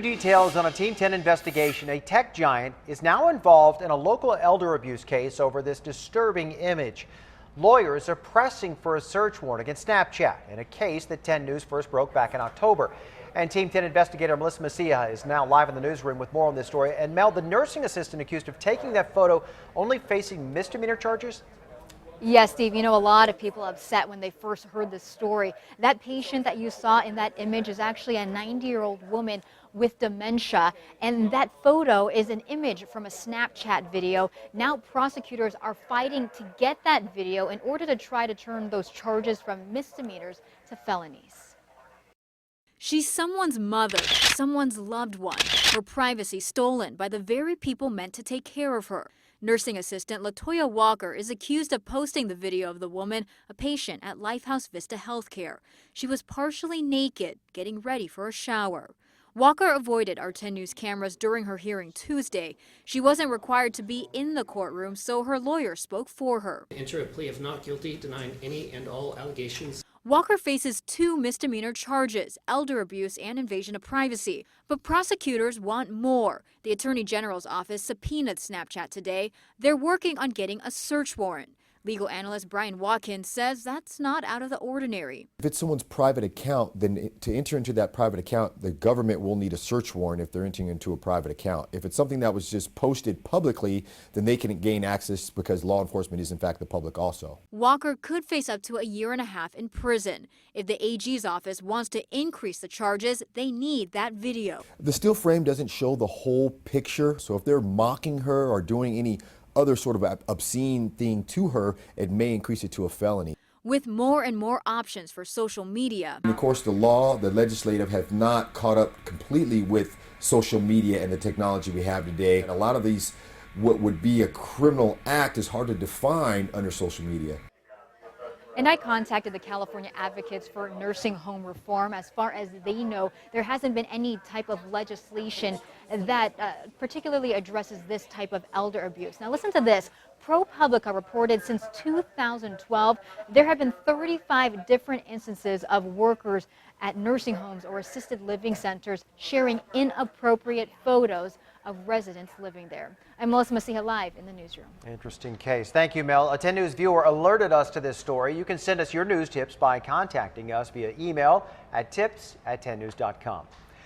details on a Team 10 investigation. A tech giant is now involved in a local elder abuse case over this disturbing image. Lawyers are pressing for a search warrant against Snapchat in a case that 10 News first broke back in October. And Team 10 investigator Melissa Macia is now live in the newsroom with more on this story. And Mel, the nursing assistant accused of taking that photo only facing misdemeanor charges? Yes, Steve, you know, a lot of people upset when they first heard this story. That patient that you saw in that image is actually a 90-year-old woman with dementia, and that photo is an image from a Snapchat video. Now prosecutors are fighting to get that video in order to try to turn those charges from misdemeanors to felonies. She's someone's mother, someone's loved one, her privacy stolen by the very people meant to take care of her. Nursing assistant Latoya Walker is accused of posting the video of the woman, a patient at Lifehouse Vista Healthcare. She was partially naked, getting ready for a shower. Walker avoided our 10 News cameras during her hearing Tuesday. She wasn't required to be in the courtroom, so her lawyer spoke for her. Enter a plea of not guilty, denying any and all allegations. Walker faces 2 misdemeanor charges, elder abuse and invasion of privacy. But prosecutors want more. The Attorney General's office subpoenaed Snapchat today. They're working on getting a search warrant. Legal analyst Brian Watkins says that's not out of the ordinary. If it's someone's private account, then to enter into that private account, the government will need a search warrant if they're entering into a private account. If it's something that was just posted publicly, then they can gain access because law enforcement is in fact the public also. Walker could face up to a year and a half in prison. If the AG's office wants to increase the charges, they need that video. The still frame doesn't show the whole picture, so if they're mocking her or doing any other sort of obscene thing to her, it may increase it to a felony. With more and more options for social media. And of course, the law, the legislative have not caught up completely with social media and the technology we have today. And a lot of these, what would be a criminal act is hard to define under social media. And I contacted the California Advocates for Nursing Home Reform. As far as they know, there hasn't been any type of legislation that particularly addresses this type of elder abuse. Now listen to this. ProPublica reported since 2012, there have been 35 different instances of workers at nursing homes or assisted living centers sharing inappropriate photos of residents living there. I'm Melissa Macia live in the newsroom. Interesting case. Thank you, Mel. A 10 News viewer alerted us to this story. You can send us your news tips by contacting us via email at tips@10news.com.